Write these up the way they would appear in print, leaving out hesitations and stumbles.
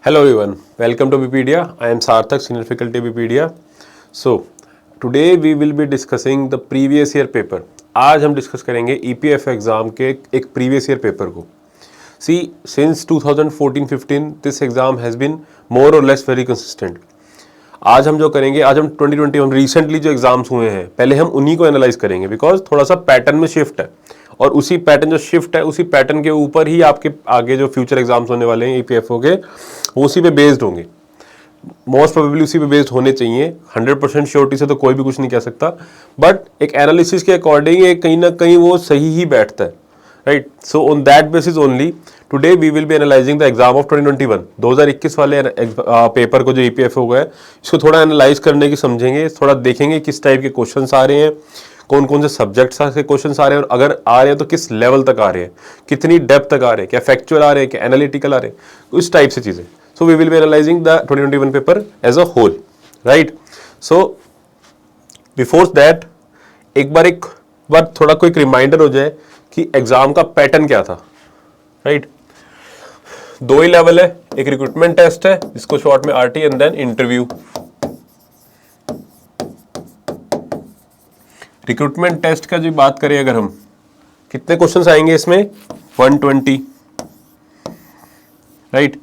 Hello everyone, welcome to BPedia. I am Sarthak, senior faculty BPedia. So today we will be discussing the previous year paper. आज हम discuss करेंगे EPF exam के एक previous year paper को. See, since 2014-15 this exam has been more or less very consistent. आज हम जो करेंगे, आज हम 2021 रिसेंटली जो एग्जाम्स हुए हैं पहले हम उन्हीं को एनालाइज करेंगे बिकॉज थोड़ा सा पैटर्न में शिफ्ट है और उसी पैटर्न जो शिफ्ट है उसी पैटर्न के ऊपर ही आपके आगे जो फ्यूचर एग्जाम्स होने वाले हैं EPFO के वो उसी पे बेस्ड होंगे. मोस्ट प्रोबेबली उसी पे बेस्ड होने चाहिए. 100% श्योरिटी से तो कोई भी कुछ नहीं कह सकता, बट एक एनालिसिस के अकॉर्डिंग कहीं ना कहीं वो सही ही बैठता है, right. So on that basis only today we will be analysing the exam of 2021 वाले पेपर को जो EPFO है इसको थोड़ा एनालाइज करने की समझेंगे, थोड़ा देखेंगे किस टाइप के क्वेश्चंस आ रहे हैं, कौन कौन से सब्जेक्ट्स के क्वेश्चंस आ रहे हैं और अगर आ रहे हैं तो किस लेवल तक आ रहे हैं, कितनी डेप्थ तक आ रहे हैं, क्या फैक्चुअल आ रहे हैं, क्या एनालिटिकल आ रहे हैं, इस टाइप से चीज़ें. So we will be analysing the 2021 paper as a whole, right. So before that एक बार थोड़ा क्विक रिमाइंडर हो जाए कि एग्जाम का पैटर्न क्या था, राइट. दो ही लेवल है, एक रिक्रूटमेंट टेस्ट है जिसको शॉर्ट में RT and then interview. Recruitment test का जो बात करें अगर हम, कितने क्वेश्चंस आएंगे इसमें 120, राइट.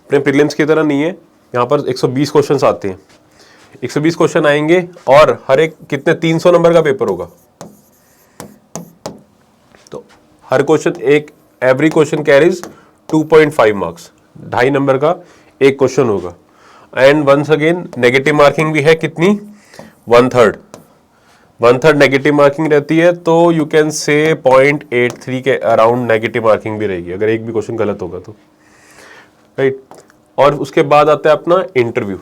अपने प्रीलिम्स की तरह नहीं है, यहाँ पर 120 क्वेश्चंस आते हैं. 120 क्वेश्चन आएंगे और हर एक कितने 300 नंबर का पेपर होगा. तो हर question every question carries 2.5 marks, 2.5 number का एक क्वेश्चन होगा. And once again negative marking भी है, कितनी 1/3 नेगेटिव मार्किंग रहती है. तो यू कैन से 0.83 के अराउंड नेगेटिव मार्किंग भी रहेगी अगर एक भी क्वेश्चन गलत होगा तो, राइट. और उसके बाद आता है अपना इंटरव्यू,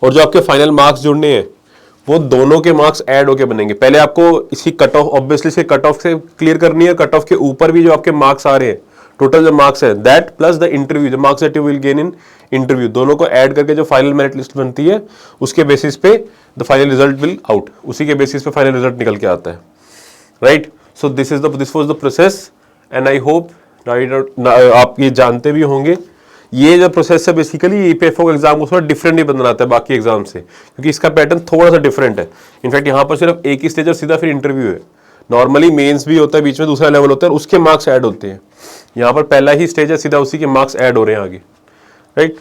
और जो आपके फाइनल मार्क्स जुड़ने हैं वो दोनों के मार्क्स ऐड होके बनेंगे. पहले आपको इसकी कट ऑफ ऑब्वियसली इसके कट ऑफ से क्लियर करनी है. कट ऑफ के ऊपर भी जो आपके मार्क्स आ रहे हैं, टोटल जो मार्क्स है दैट प्लस द इंटरव्यू, जो marks that you will gain in interview, दोनों को ऐड करके जो फाइनल मेरिट लिस्ट बनती है उसके बेसिस पे the final result will out, उसी के बेसिस पे फाइनल रिजल्ट निकल के आता है, right. So this was the process and I hope आप ये जानते भी होंगे. ये जो प्रोसेस है बेसिकली EPFO एग्जाम को थोड़ा डिफरेंट ही बनाता है बाकी एग्जाम से, क्योंकि इसका पैटर्न थोड़ा सा डिफरेंट है. इनफैक्ट यहाँ पर सिर्फ एक ही स्टेज और सीधा फिर इंटरव्यू है. नॉर्मली मेंस भी होता है, बीच में दूसरा लेवल होता है और उसके मार्क्स ऐड होते हैं. यहाँ पर पहला ही स्टेज है, सीधा उसी के मार्क्स ऐड हो रहे हैं आगे, राइट.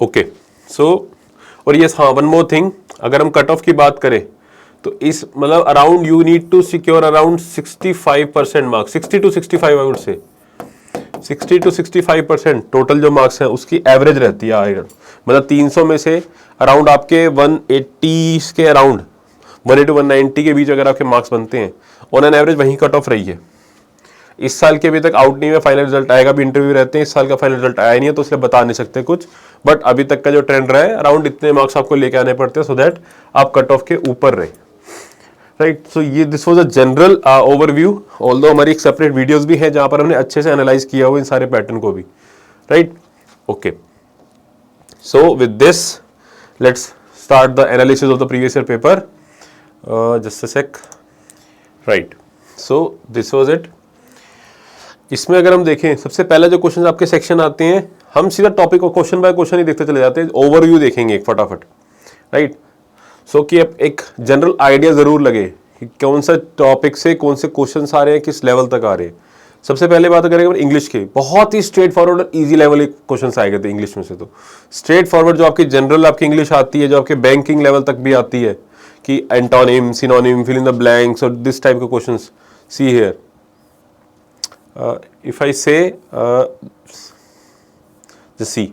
ओके. सो और ये हाँ, वन मोर थिंग, अगर हम कट ऑफ की बात करें तो इस मतलब around you need to secure around 65% marks, 60 to 65 I would say, 60 to 65% total जो मार्क्स हैं उसकी एवरेज रहती है आयरन. मतलब 300 में से अराउंड आपके 180 के अराउंड 180 to 190 के बीच अगर आपके मार्क्स बनते हैं, ऑन एन एवरेज वहीं कट ऑफ रही है. इस साल के अभी तक आउट नहीं हुआ, फाइनल रिजल्ट आएगा, भी इंटरव्यू रहते हैं. इस साल का फाइनल रिजल्ट आया नहीं है तो इसलिए बता नहीं सकते कुछ, बट अभी तक का जो ट्रेंड रहा है अराउंड इतने मार्क्स आपको लेके आने पड़ते हैं सो दैट आप कट ऑफ के ऊपर रहे, राइट. सो ये this was a general overview, although हमारी एक सेपरेट वीडियोस भी है जहां पर हमने अच्छे से एनालाइज किया हुआ इन सारे पैटर्न को भी, right. Okay. So with this let's start the analysis of the previous year paper. Just a sec, right. So this was it. इसमें अगर हम देखें सबसे पहला जो क्वेश्चन आपके सेक्शन आते हैं, हम सीधा टॉपिक को क्वेश्चन बाय क्वेश्चन ही देखते चले जाते हैं, ओवरव्यू देखेंगे एक फटाफट, राइट. सो कि एक जनरल आइडिया जरूर लगे कि कौन सा टॉपिक से कौन से क्वेश्चंस आ रहे हैं, किस लेवल तक आ रहे हैं. सबसे पहले बात करेंगे इंग्लिश की. बहुत ही स्ट्रेट फॉरवर्ड और इजी लेवल के क्वेश्चंस आए गए थे इंग्लिश में से. तो स्ट्रेट फॉरवर्ड जो आपकी जनरल आपकी इंग्लिश आती है, जो आपके बैंकिंग लेवल तक भी आती है कि antonym, synonym, fill in the blanks और दिस टाइप के questions. See here if I say see,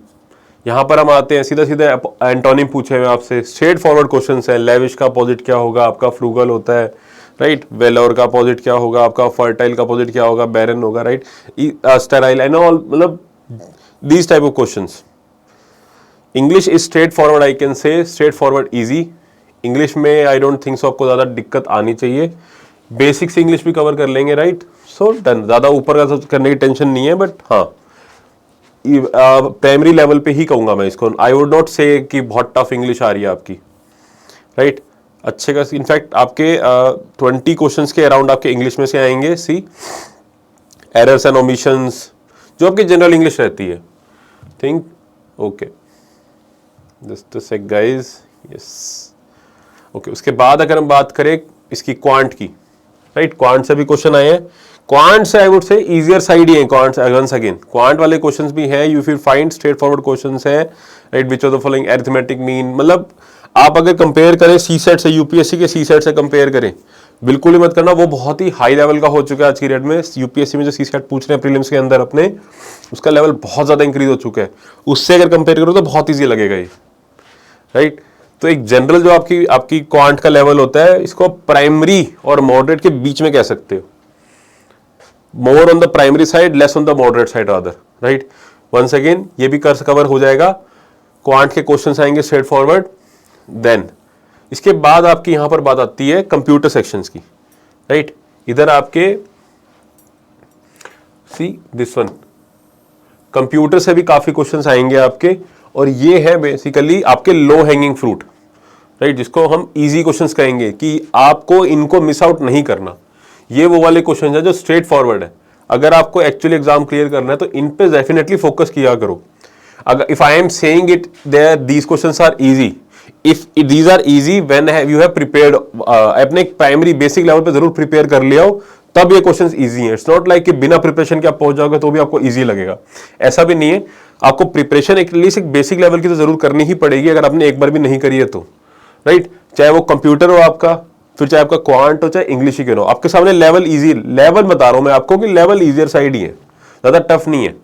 यहाँ पर हम आते हैं सीधा सीधा एंटोनिम पूछे हुए आपसे, स्ट्रेट फॉरवर्ड क्वेश्चंस है. लेविश का अपोजिट क्या होगा आपका, फ्रूगल होता है, राइट. वेलोर का अपोजिट क्या होगा आपका, फर्टाइल का अपोजिट क्या होगा, बैरन होगा, राइट. स्टेराइल एंड ऑल, मतलब these type of questions. English is straight forward, I can say straight forward easy. English में आई डोंट थिंक सो आपको ज़्यादा दिक्कत आनी चाहिए. बेसिक्स इंग्लिश भी कवर कर लेंगे, राइट. सो डन, ज़्यादा ऊपर का करने की टेंशन नहीं है, बट हाँ प्राइमरी लेवल पे ही कहूँगा मैं इसको. आई वुड नॉट से कि बहुत टफ इंग्लिश आ रही है आपकी, राइट. अच्छे का इनफैक्ट आपके 20 क्वेश्चंस के अराउंड आपके इंग्लिश में से आएंगे. सी एरर्स एंड ओमिशंस, जो आपकी जनरल इंग्लिश रहती है। Think okay, just a sec guys, yes okay. उसके बाद अगर हम बात करें इसकी क्वांट की, राइट, क्वांट से भी क्वेश्चन आए हैं। क्वांट से I would say easier side ही है क्वांट, वंस अगेन क्वांट वाले क्वेश्चंस भी हैं, you will find straight forward questions हैं, right, which of the following arithmetic mean, मतलब आप अगर कंपेयर करें सी सेट से, यूपीएससी के सी सेट से कंपेयर करें, बिल्कुल ही मत करना, वो बहुत ही हाई लेवल का हो चुका है आज की डेट में। यूपीएससी में जो सी सेट पूछ रहे हैं प्रीलिम्स के अंदर अपने, उसका लेवल बहुत ज्यादा इंक्रीज हो चुका है, उससे अगर कंपेयर करो तो बहुत ईजी लगेगा ये, राइट। तो एक जनरल जो आपकी क्वांट का लेवल होता है, इसको प्राइमरी और मॉडरेट के बीच में कह सकते हो, more on the primary side, less on the moderate side rather, right. Once again ये भी कवर हो जाएगा, क्वांट के क्वेश्चंस आएंगे स्ट्रेट फॉरवर्ड। देन इसके बाद आपकी यहां पर बात आती है कंप्यूटर सेक्शंस की, राइट। इधर आपके सी दिस वन, कंप्यूटर से भी काफी क्वेश्चंस आएंगे आपके, और ये है बेसिकली आपके लो हैंगिंग फ्रूट, राइट, जिसको हम इजी क्वेश्चंस कहेंगे कि आपको इनको मिस आउट नहीं करना। ये वो वाले क्वेश्चंस हैं जो स्ट्रेट फॉरवर्ड है, अगर आपको एक्चुअली एग्जाम क्लियर करना है तो इन पे डेफिनेटली फोकस किया करो। अगर if I am saying it there these questions are easy, if these are easy when you have prepared, अपने प्राइमरी बेसिक लेवल पे जरूर प्रिपेयर कर लिया हो, तब ये क्वेश्चंस इजी हैं। इट्स नॉट लाइक कि बिना प्रिपरेशन के आप पहुंच जाओगे तो भी आपको इजी लगेगा, ऐसा भी नहीं है। आपको प्रिपरेशन एटलीस्ट एक बेसिक लेवल की तो जरूर करनी ही पड़ेगी, अगर आपने एक बार भी नहीं करी है तो, राइट। चाहे वो कंप्यूटर हो आपका, फिर चाहे आपका क्वांट हो, चाहे इंग्लिश ही हो, आपके सामने लेवल इजी, लेवल बता रहा हूं मैं आपको कि लेवल इजियर साइड ही है, ज्यादा टफ नहीं है।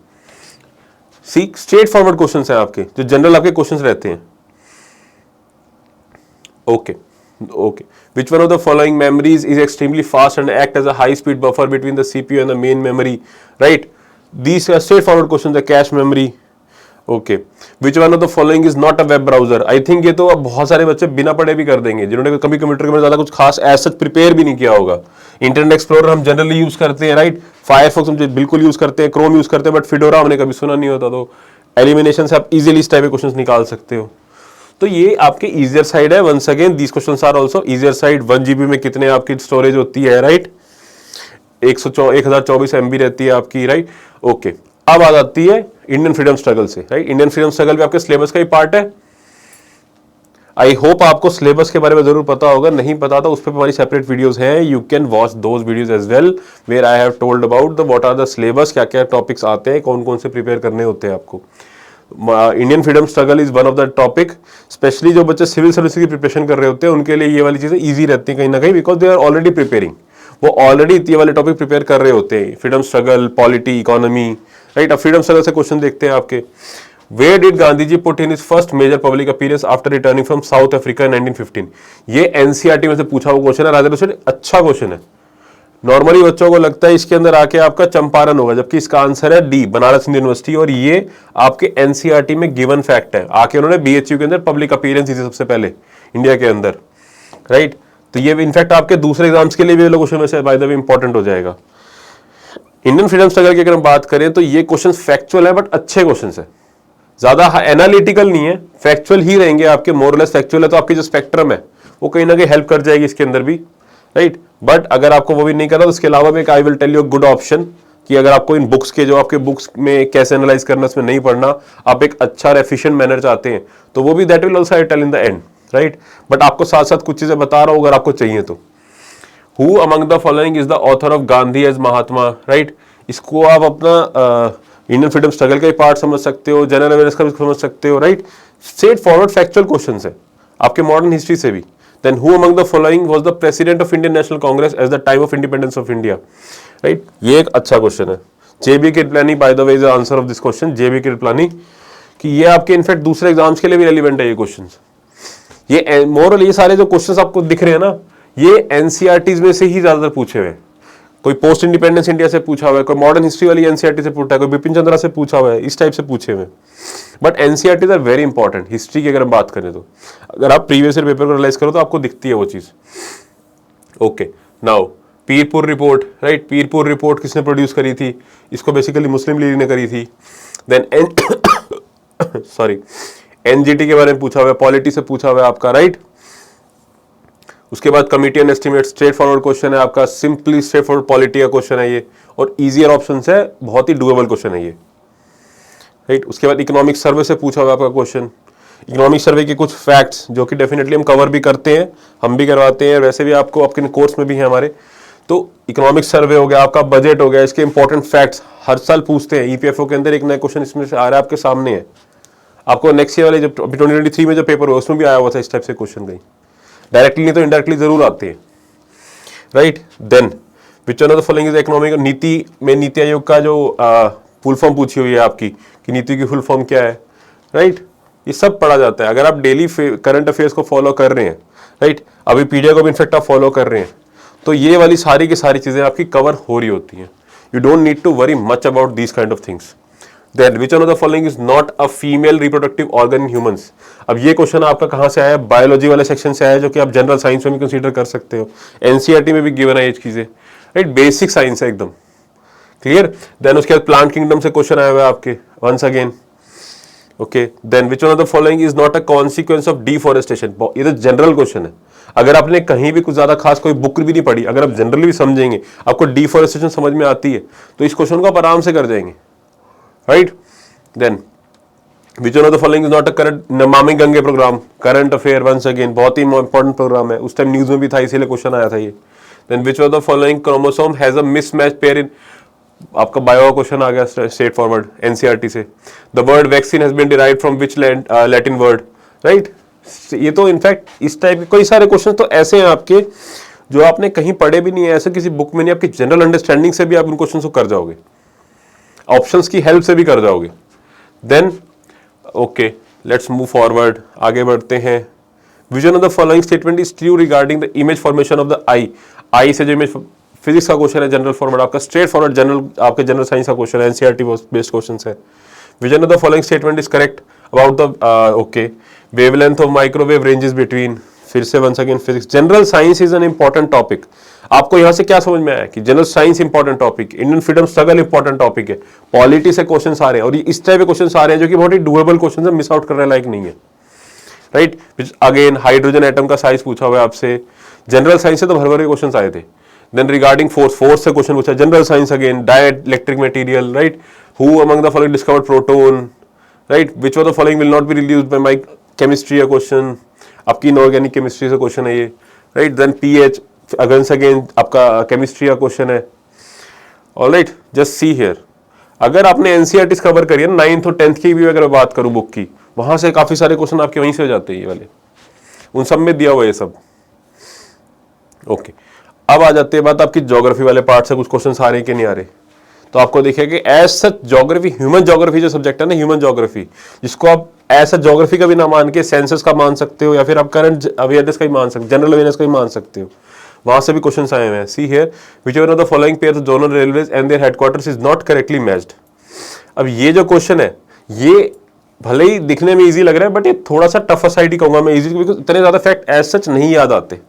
सी स्ट्रेट फॉरवर्ड क्वेश्चंस हैं आपके, जो जनरल आपके क्वेश्चंस रहते हैं। Okay okay, which one of the following memories is extremely fast and act as a high speed buffer between the CPU and the main memory, right? These are straightforward questions, the cache memory. Okay, which one of the following is not a web browser? I think ये तो अब बहुत सारे बच्चे बिना पढ़े भी कर देंगे, जिन्होंने कभी कंप्यूटर के में ज्यादा कुछ खास एज सच प्रिपेयर भी नहीं किया होगा। इंटरनेट एक्सप्लोरर हम जनरली यूज करते हैं, राइट, फायरफॉक्स हम बिल्कुल यूज करते हैं, क्रोम यूज करते हैं, बट फिडोरा हमने कभी सुना नहीं होता, तो एलिमिनेशन से आप इजीली इस टाइप के क्वेश्चन निकाल सकते हो। तो ये आपके इजियर साइड है। Once again these questions are also easier side. 1 GB में कितने आपकी स्टोरेज होती है, राइट, 1024 MB रहती है आपकी, राइट। ओके, अब आ जाती है इंडियन फ्रीडम स्ट्रगल से, राइट। इंडियन फ्रीडम स्ट्रगल भी आपके सिलेबस का ही पार्ट है। आई होप आपको सिलेबस के बारे में जरूर पता होगा, नहीं पता तो उस पर हमारी सेपरेट वीडियोस हैं, you can watch those videos as well, where I have told about the what are the syllabus, क्या क्या टॉपिक्स आते हैं, कौन कौन से प्रिपेयर करने होते हैं आपको। Indian freedom struggle is one of the topic, specially जो बच्चे सिविल सर्विस की प्रिपरेशन कर रहे होते हैं उनके लिए ये वाली चीजें इजी रहती हैं कहीं ना कहीं, because they are already preparing, वो ऑलरेडी ये वाले टॉपिक प्रिपेयर कर रहे होते हैं, freedom struggle, polity, economy, right. अब फ्रीडम स्ट्रगल से क्वेश्चन देखते हैं आपके, where did Gandhi ji put in his first major public appearance after returning from South Africa in 1915? ये एनसीईआरटी में से पूछा हुआ क्वेश्चन है, राजा, अच्छा क्वेश्चन है। नॉर्मली बच्चों को लगता है इसके अंदर आके आपका चंपारण होगा, जबकि इसका आंसर है डी, बनारस हिंदू यूनिवर्सिटी, और ये आपके एनसीईआरटी में गिवन फैक्ट है। आके उन्होंने बीएचयू के अंदर पब्लिक अपीयरेंस दी थी सबसे पहले इंडिया के अंदर, राइट। तो ये इनफैक्ट आपके दूसरे एग्जाम्स के लिए भी क्वेश्चन में से बाय द वे इंपॉर्टेंट हो जाएगा। इंडियन फ्रीडम स्ट्रगल की अगर हम बात करें तो ये क्वेश्चन फैक्चुअल है, बट अच्छे क्वेश्चन है, ज्यादा एनालिटिकल नहीं है, फैक्चुअल ही रहेंगे आपके, मोरलेस फैक्चुअल है, तो आपकी जो स्पेक्ट्रम है वो कहीं ना कहीं हेल्प कर जाएगी इसके अंदर भी, राइट। बट अगर आपको वो भी नहीं करना तो उसके अलावा भी I will tell you good option, कि अगर आपको इन बुक्स के जो आपके बुक्स में कैसे एनालाइज करना उसमें नहीं पढ़ना, आप एक अच्छा और एफिशिएंट मैनर चाहते हैं, तो वो भी that will also I tell in the end, right. But आपको साथ साथ कुछ चीजें बता रहा हूं अगर आपको चाहिए तो। Who among the following is the author of Gandhi as Mahatma, right. इसको आप अपना इंडियन फ्रीडम स्ट्रगल का ही पार्ट समझ सकते हो, जनरल अवेयरनेस का भी समझ सकते हो, right. Straight forward factual question है आपके मॉडर्न हिस्ट्री से भी। Then who among the following was the president of Indian National Congress at the time of independence of India? Right? ये एक अच्छा क्वेश्चन है। JB Kripalani by the way is the answer of this question. JB Kripalani, कि ये आपके in fact दूसरे exams के लिए भी रेलिवेंट है ये क्वेश्चंस। ये मोरल ये सारे जो क्वेश्चंस आपको दिख रहे हैं ना, ये एनसीईआरटीज में से ही ज्यादातर पूछे हुए हैं। कोई पोस्ट इंडिपेंडेंस इंडिया से पूछा हुआ है, कोई मॉडर्न हिस्ट्री वाली एनसीईआरटी से पूछा है, कोई बिपिन चंद्रा से पूछा हुआ है, इस टाइप से पूछे हुए। But NCERTs are very important history की अगर हम बात करें तो, अगर आप प्रीवियस ईयर पेपर को एनालाइज करो तो आपको दिखती है वो चीज। Okay, now Pirpur report, right. Pirpur report किसने प्रोड्यूस करी थी? इसको बेसिकली मुस्लिम लीग ने करी थी। देन सॉरी एनजीटी के बारे में पूछा हुआ है, पॉलिटी से पूछा हुआ है आपका, राइट। उसके बाद committee and estimate straight forward question है आपका, सिंपली स्ट्रेट फॉरवर्ड पॉलिटी का क्वेश्चन है ये, और इजियर ऑप्शन है, बहुत ही डुएबल क्वेश्चन है ये, राइट। उसके बाद इकोनॉमिक सर्वे से पूछा हुआ आपका क्वेश्चन, इकोनॉमिक सर्वे के कुछ फैक्ट्स जो कि डेफिनेटली हम कवर भी करते हैं, हम भी करवाते हैं, वैसे भी आपको आपके कोर्स में भी है हमारे। तो इकोनॉमिक सर्वे हो गया, आपका बजट हो गया, इसके इंपॉर्टेंट फैक्ट्स हर साल पूछते हैं। ईपीएफओ के अंदर एक नया क्वेश्चन इसमें से आ रहा है आपके सामने है, आपको नेक्स्ट ईयर वाले जब 2023 में जो पेपर हुआ उसमें भी आया हुआ था इस टाइप से क्वेश्चन, कहीं डायरेक्टली नहीं तो इनडायरेक्टली जरूर आते हैं, right. Then which one of the following is economic, नीति में नीति आयोग का जो फुल फॉर्म पूछी हुई है आपकी कि नीति की फुल फॉर्म क्या है, राइट। ये सब पढ़ा जाता है अगर आप डेली करंट अफेयर्स को फॉलो कर रहे हैं, राइट। अभी पीडीएफ को भी इनफेक्ट आप फॉलो कर रहे हैं, तो ये वाली सारी की सारी चीजें आपकी कवर हो रही होती हैं। You don't need to worry much about these kind of things. Then which one of the following is not a female reproductive organ in humans? अब ये क्वेश्चन आपका कहाँ से आया है? बायोलॉजी वाले सेक्शन से आया है, जो कि आप जनरल साइंस में भी कंसीडर कर सकते हो, एनसीईआरटी में भी गिवन है ये चीजें, राइट। बेसिक साइंस है एकदम क्लियर। देन उसके बाद प्लांट किंगडम से क्वेश्चन आया हुआ है आपके once again, okay. Then which one of the following is not a consequence of deforestation? ये तो जनरल क्वेश्चन है, अगर आपने कहीं भी कुछ ज्यादा खास कोई बुक भी नहीं पढ़ी, अगर आप जनरली भी समझेंगे, आपको डिफॉरेस्टेशन समझ में आती है, तो इस क्वेश्चन को आप आराम से कर जाएंगे, right. Then which one of the following is not a current, Namami Gange program, current affair once again, बहुत ही इंपॉर्टेंट प्रोग्राम है, उस टाइम न्यूज में भी था इसीलिए क्वेश्चन आया था ये। Then which one of the following chromosome has a mismatch pair in, आपका बायो क्वेश्चन आ गया स्ट्रेट फॉरवर्ड एनसीईआरटी से। The word vaccine has been derived from which Latin word, right. ये तो इनफैक्ट इस टाइप के कई सारे क्वेश्चन तो ऐसे हैं आपके जो आपने कहीं पढ़े भी नहीं है, ऐसे किसी बुक में नहीं, आपकी जनरल अंडरस्टैंडिंग से भी आप उन क्वेश्चन को कर जाओगे, ऑप्शंस की हेल्प से भी कर जाओगे। Then okay, let's move forward, आगे बढ़ते हैं। Which one of the following statement is true regarding the image formation of the eye. Eye से जो इमेज, फिजिक्स का क्वेश्चन है, जनरल फॉरवर्ड आपका, स्ट्रेट फॉरवर्ड जनरल आपके जनरल साइंस का क्वेश्चन है, एनसीईआरटी बेस्ड क्वेश्चन है। Which one of the following statement is correct about the okay wavelength of microwave ranges between, फिर से once again physics. General science is an important topic. आपको यहां से क्या समझ में आया कि general science important topic, Indian freedom struggle important topic है, पॉलिटी से क्वेश्चन आ रहे हैं, और ये इस टाइप के क्वेश्चन आ रहे हैं जो कि बहुत ही डुएबल क्वेश्चन है, मिस आउट करने लायक नहीं है, राइट। अगेन हाइड्रोजन एटम का साइज पूछा हुआ है आपसे, जनरल साइंस से तो भर भर के क्वेश्चन आए थे। देन रिगार्डिंग फोर्स, फोर्स से क्वेश्चन पूछा, general science again, diet electric material, right. Who among the following discovered proton, right. Which of the following will not be released by my chemistry का question, आपकी inorganic chemistry से question है ये, right. Then pH again आपका chemistry का question है, alright. Just see here, अगर आपने एनसीईआरटी कवर करी है 9th और 10th की भी अगर बात करूं बुक की, वहां से काफी सारे क्वेश्चन आपके वहीं से हो जाते हैं, ये वाले उन सब में दिया हुआ है सब, ओके। अब आ जाते हैं बात आपकी ज्योग्राफी वाले पार्ट से, कुछ क्वेश्चन आ रहे हैं कि नहीं आ रहे। तो आपको देखिए कि as such geography, human geography जो सब्जेक्ट है ना, ह्यूमन ज्योग्राफी, जिसको आप ऐसा ज्योग्राफी का भी ना मान के सेंसस का मान सकते हो, या फिर आप करंट अवेयरनेस का भी मान सकते हो, जनरल अवेयरनेस का भी मान सकते हो, वहां से भी क्वेश्चन आए हुए हैं। See here, which one of the following pairs of zonal railways and their headquarters is not correctly matched. अब ये जो क्वेश्चन है, ये भले ही दिखने में इजी लग रहा है, बट ये थोड़ा सा टफर साइड ही कहूंगा मैं, इजी, बिकॉज इतने ज्यादा फैक्ट एज सच नहीं याद आते।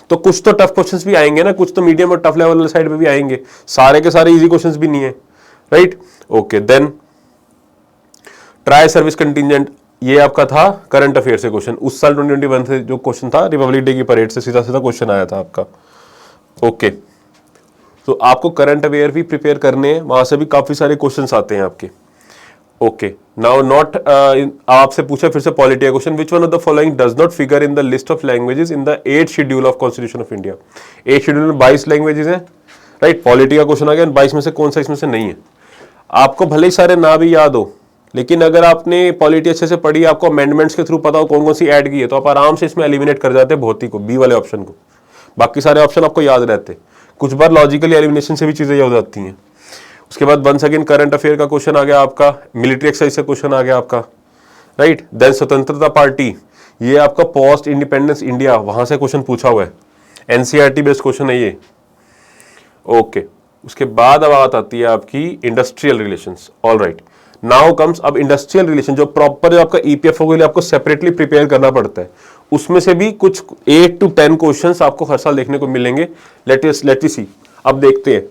तो कुछ तो टफ क्वेश्चंस भी आएंगे ना, कुछ तो मीडियम और टफ लेवल वाले साइड पे भी आएंगे, सारे के सारे इजी क्वेश्चंस भी नहीं है, right. Okay, then TRAI service contingent, ये आपका था करंट अफेयर से क्वेश्चन, उस साल 2021 से जो क्वेश्चन था, रिपब्लिक डे की परेड से सीधा सीधा क्वेश्चन आया था आपका, ओके। तो आपको करंट अफेयर भी प्रिपेयर करने हैं, वहां से भी काफी सारे क्वेश्चंस आते हैं आपके, ओके। नाउ नॉट आपसे पूछा फिर से पॉलिटी का question, which one of the following does not figure in the list of languages in the 8th schedule of constitution of India. 8th schedule में 22 लैंग्वेजेस हैं, राइट। पॉलिटी का question आ गया, 22 में से कौन सा इसमें से नहीं है। आपको भले ही सारे ना भी याद हो, लेकिन अगर आपने पॉलिटी अच्छे से पढ़ी, आपको अमेंडमेंट्स के थ्रू पता हो कौन कौन सी ऐड की है, तो आप आराम से इसमें एलिमिनेट कर जाते हैं भौतिक को, बी वाले ऑप्शन को, बाकी सारे ऑप्शन आपको याद रहते। कुछ बार लॉजिकली एलिमिनेशन से भी चीजें याद आती हैं। उसके बाद वंस अगेन करंट अफेयर का क्वेश्चन आ गया आपका, मिलिट्री एक्सरसाइज से क्वेश्चन आ गया आपका, राइट। देन स्वतंत्रता पार्टी, ये आपका पोस्ट इंडिपेंडेंस इंडिया, वहां से क्वेश्चन पूछा हुआ है, एनसीईआरटी बेस्ड क्वेश्चन है ये, ओके। उसके बाद अब बात आती है आपकी industrial relations, alright. Now comes अब इंडस्ट्रियल रिलेशन, जो प्रॉपर जो आपका ईपीएफओ के लिए आपको सेपरेटली प्रिपेयर करना पड़ता है, उसमें से भी कुछ 8 to 10 क्वेश्चंस आपको हर साल देखने को मिलेंगे। लेट वी सी, अब देखते हैं।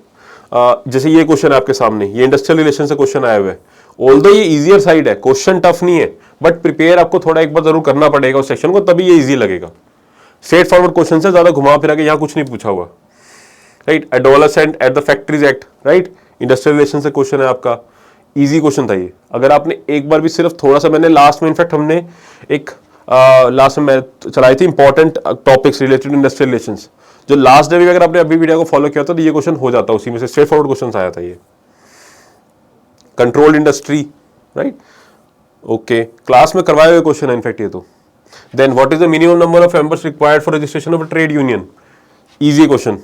जैसे ये क्वेश्चन है आपके सामने, ये इंडस्ट्रियल रिलेशन से क्वेश्चन आया हुआ है, ऑल्दो ये इजियर साइड है, क्वेश्चन टफ नहीं है, बट प्रिपेयर आपको थोड़ा एक बार जरूर करना पड़ेगा उस सेक्शन को, तभी ये इजी लगेगा, स्ट्रेट फॉरवर्ड क्वेश्चन है, ज्यादा घुमा फिरा के यहाँ कुछ नहीं पूछा हुआ, right. Adolescent at the factories act, right, industrial relation से क्वेश्चन है आपका, इजी क्वेश्चन था ये। अगर आपने एक बार भी सिर्फ थोड़ा सा, मैंने लास्ट में इनफैक्ट हमने एक लास्ट में मैं चलाई थी important topics related to industrial relations, जो लास्ट डे भी अगर आपने अभी वीडियो को फॉलो किया था तो ये क्वेश्चन हो जाता, उसी में से स्ट्रेट फॉरवर्ड क्वेश्चन आया था ये। Control industry, right, okay, class में करवाए हुए क्वेश्चन है इनफैक्ट ये तो। Then what is the minimum number of members required for registration of a trade union, easy question.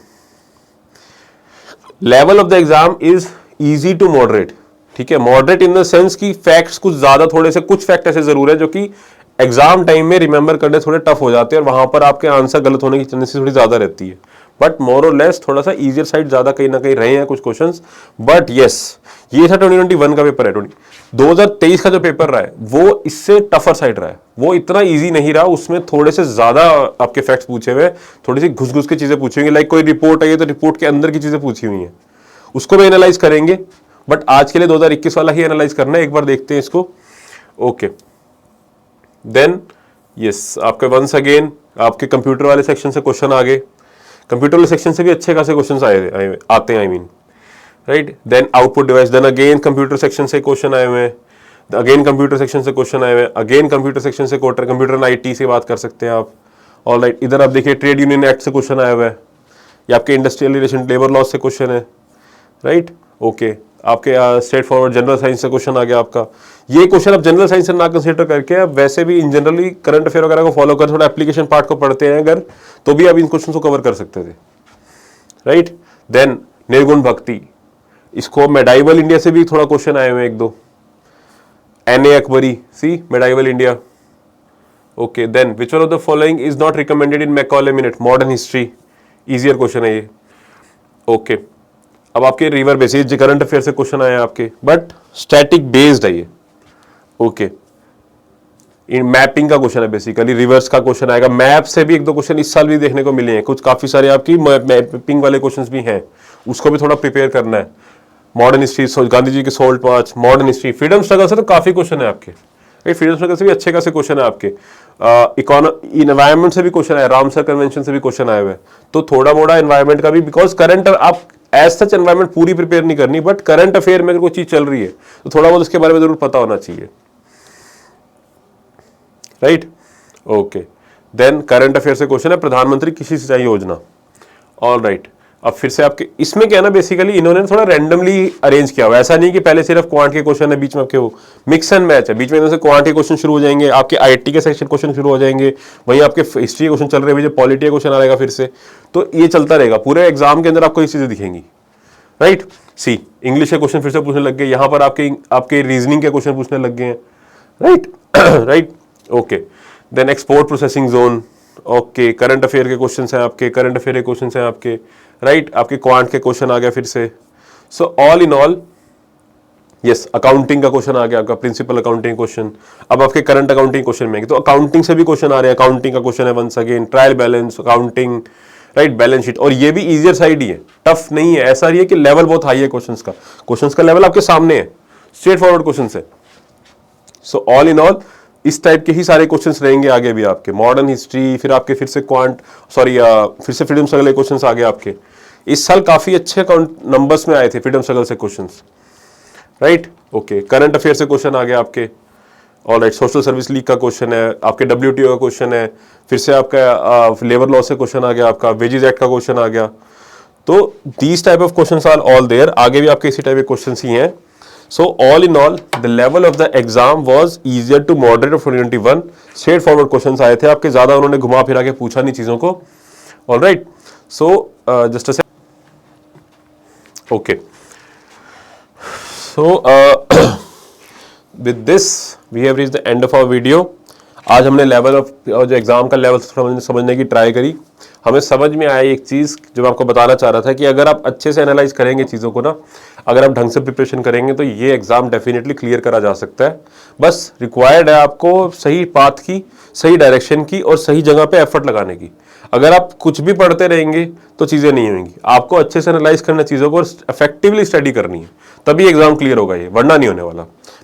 Level of the exam is easy to moderate, ठीक है, moderate in the sense की facts कुछ ज्यादा, थोड़े से कुछ फैक्ट ऐसे जरूर है जो कि एग्जाम टाइम में रिमेंबर करने थोड़े टफ हो जाते हैं और वहां पर आपके आंसर गलत होने की टेंडेंसी थोड़ी ज्यादा रहती है, बट मोर और लेस थोड़ा सा इजियर साइड ज्यादा कहीं ना कहीं रहे हैं कुछ क्वेश्चंस। बट यस, ये था 2021 का पेपर है। 2023 का जो पेपर रहा है वो इससे टफर साइड रहा है, वो इतना इजी नहीं रहा, उसमें थोड़े से ज्यादा आपके फैक्ट्स पूछे हुए, थोड़ी सी घुस घुस की चीजें पूछी हुई, लाइक कोई रिपोर्ट आई है तो रिपोर्ट के अंदर की चीजें पूछी हुई हैं, उसको भी एनालाइज करेंगे, बट आज के लिए 2021 वाला ही एनालाइज करना है, एक बार देखते हैं इसको। ओके, देन यस, आपके वंस अगेन आपके कंप्यूटर वाले सेक्शन से क्वेश्चन आ गए, कंप्यूटर वाले सेक्शन से भी अच्छे खासे क्वेश्चन आते हैं, I mean, right. Then output device, then again computer section से क्वेश्चन आए हुए हैं, अगेन कंप्यूटर सेक्शन से क्वेश्चन आए हुए हैं, अगेन कंप्यूटर सेक्शन से कंप्यूटर एंड आईटी से बात कर सकते हैं आप। ऑल राइट, इधर आप देखिए ट्रेड यूनियन एक्ट से क्वेश्चन आया हुआ है, या आपके इंडस्ट्रियल रिलेशन लेबर लॉ से क्वेश्चन है, राइट। ओके, आपके स्ट्रेट फॉरवर्ड जनरल साइंस से क्वेश्चन आ गया आपका। ये क्वेश्चन आप जनरल साइंस से ना कंसीडर करके आप वैसे भी इन जनरली करंट अफेयर वगैरह को फॉलो कर थोड़ा एप्लीकेशन पार्ट को पढ़ते हैं अगर, तो भी आप इन क्वेश्चन को कवर कर सकते थे, राइट। देन निर्गुण भक्ति, इसको मेडाइवल इंडिया से भी थोड़ा क्वेश्चन आए हुए एक दो, N A. Akbari, see medieval India. Okay, then which one of the following is not recommended in Macaulay minute, modern history, easier question है ये। ओके, अब आपके रिवर बेसिस करंट अफेयर से क्वेश्चन आए आपके, बट स्टैटिक बेस्ड है ये। ओके, इन मैपिंग का क्वेश्चन है, बेसिकली रिवर्स का क्वेश्चन आएगा, मैप से भी एक दो क्वेश्चन इस साल भी देखने को मिले हैं, कुछ काफी सारे आपकी मैपिंग वाले क्वेश्चंस भी हैं, उसको भी थोड़ा प्रिपेयर करना है। मॉडर्न हिस्ट्री, गांधी जी के सोल्ट मार्च, मॉडर्न हिस्ट्री, फ्रीडम स्ट्रगल से तो काफी क्वेश्चन है आपके, फ्रीडम स्ट्रगल से भी अच्छे खासे क्वेश्चन है आपके। इन्वायरमेंट से भी क्वेश्चन आया, रामसर कन्वेंशन से भी क्वेश्चन आए हुए, तो थोड़ा मोड़ा एनवायरमेंट का भी, बिकॉज करंट आप एज सच एनवायरमेंट पूरी प्रिपेयर नहीं करनी, बट करंट अफेयर में अगर कोई चीज चल रही है तो थोड़ा बहुत उसके बारे में जरूर पता होना चाहिए, right. Okay, then current affair से क्वेश्चन है प्रधानमंत्री कृषि सिंचाई योजना। ऑल राइट, अब फिर से आपके इसमें क्या है ना, बेसिकली इन्होंने थोड़ा रैंडमली अरेंज किया हुआ, ऐसा नहीं कि पहले सिर्फ क्वांट के क्वेश्चन है, बीच में आपके वो मिक्स एंड मैच है, बीच में इनमें से क्वांट के क्वेश्चन शुरू हो जाएंगे, आपके आईटी के सेक्शन क्वेश्चन शुरू हो जाएंगे, वहीं आपके हिस्ट्री के क्वेश्चन चल रहे हैं, पॉलिटी का क्वेश्चन आएगा फिर से, तो ये चलता रहेगा पूरे एग्जाम के अंदर, आपको ये चीजें दिखेंगी, राइट। सी इंग्लिश के क्वेश्चन फिर से पूछने लग गए, यहां पर आपके रीजनिंग के क्वेश्चन पूछने लग गए हैं, right right. Okay, then export processing zone, okay, current affair के क्वेश्चन हैं आपके, करंट अफेयर के क्वेश्चन हैं आपके, राइट। आपके क्वांट के क्वेश्चन आ गया फिर से। सो all in all yes, accounting का क्वेश्चन आ गया आपका, प्रिंसिपल अकाउंटिंग क्वेश्चन। अब आपके करंट अकाउंटिंग क्वेश्चन में तो अकाउंटिंग से भी क्वेश्चन आ रहे हैं, अकाउंटिंग का क्वेश्चन है once again, trial balance, accounting, right, balance sheet, और ये भी इजियर साइड ही है, टफ नहीं है, ऐसा नहीं है कि लेवल बहुत हाई है क्वेश्चंस का लेवल आपके सामने है, स्ट्रेट फॉरवर्ड क्वेश्चन है। सो ऑल इन ऑल इस टाइप के ही सारे क्वेश्चंस रहेंगे आगे भी आपके, मॉडर्न हिस्ट्री, फिर आपके फिर से फिर से फ्रीडम स्ट्रगल के क्वेश्चंस आ गए आपके। इस साल काफी अच्छे नंबर्स में आए थे फ्रीडम स्ट्रगल से questions, right. Okay, current affair से क्वेश्चन आ गया आपके। All right, social service league का क्वेश्चन है आपके, WTO का क्वेश्चन है, फिर से आपका लेबर लॉ से क्वेश्चन आ गया, आपका वेजेस एक्ट का क्वेश्चन आ गया। तो these type of questions are all there, आगे भी आपके इसी टाइप के क्वेश्चंस ही हैं। So all in all the level of the exam was easier to moderate of 2021, straight forward questions आए थे आपके, ज्यादा उन्होंने घुमा फिरा के पूछा नहीं चीजों को। All right, so just a okay, so with this we have reached the end of our video। आज हमने लेवल ऑफ जो एग्जाम का लेवल समझने की ट्राई करी, हमें समझ में आया एक चीज जो मैं आपको बताना चाह रहा था कि अगर आप अच्छे से एनालाइज करेंगे चीजों को ना, अगर आप ढंग से प्रिपरेशन करेंगे तो ये एग्जाम डेफिनेटली क्लियर करा जा सकता है। बस रिक्वायर्ड है आपको सही पाथ की, सही डायरेक्शन की और सही जगह पे एफर्ट लगाने की। अगर आप कुछ भी पढ़ते रहेंगे तो चीजें नहीं होंगी, आपको अच्छे से एनालाइज करना चीजों को, इफेक्टिवली स्टडी करनी है, तभी एग्जाम क्लियर होगा, ये वरना नहीं होने वाला।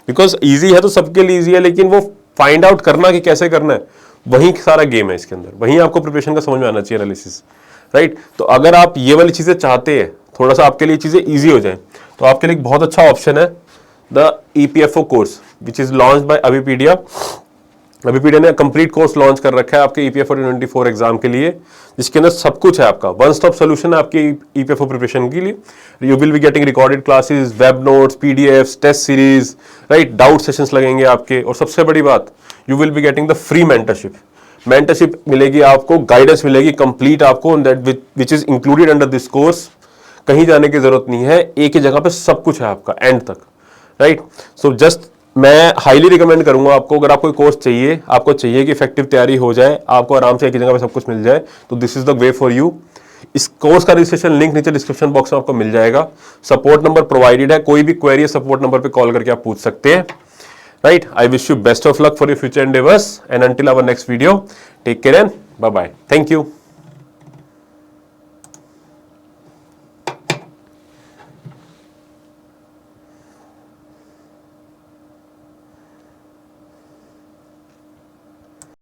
बिकॉज ईजी है तो सबके लिए ईजी है, लेकिन वो फाइंड आउट करना कि कैसे करना है वही सारा गेम है इसके अंदर, वहीं आपको प्रिपरेशन का समझ में आना चाहिए, एनालिसिस, राइट। तो अगर आप ये वाली चीजें चाहते हैं, थोड़ा सा आपके लिए चीजें ईजी हो जाए, तो आपके लिए एक बहुत अच्छा ऑप्शन है the EPFO course which is launch by Abhipedia. Abhipedia ने कंप्लीट कोर्स लॉन्च कर रखा है आपके EPFO 2024 एग्जाम के लिए, जिसके अंदर सब कुछ है आपका, वन स्टॉप सोल्यूशन है आपकी EPFO प्रिपरेशन के लिए। You will be getting recorded classes, web notes, PDFs, test series, right, doubt sessions लगेंगे आपके, और सबसे बड़ी बात, you will be getting the free mentorship मिलेगी आपको, गाइडेंस मिलेगी कंप्लीट आपको, that which is included under this course. कहीं जाने की जरूरत नहीं है, एक ही जगह पे सब कुछ है आपका एंड तक, राइट। सो जस्ट मैं हाईली रिकमेंड करूंगा आपको, अगर आपको कोर्स चाहिए, आपको चाहिए कि इफेक्टिव तैयारी हो जाए, आपको आराम से एक ही जगह पे सब कुछ मिल जाए, तो this is the way for you. इस कोर्स का रजिस्ट्रेशन लिंक नीचे डिस्क्रिप्शन बॉक्स में आपको मिल जाएगा। सपोर्ट नंबर प्रोवाइडेड है, कोई भी क्वेरी सपोर्ट नंबर पे कॉल करके आप पूछ सकते हैं, राइट। I wish you best of luck for your future endeavours, and until our next video, take care and bye bye, thank you.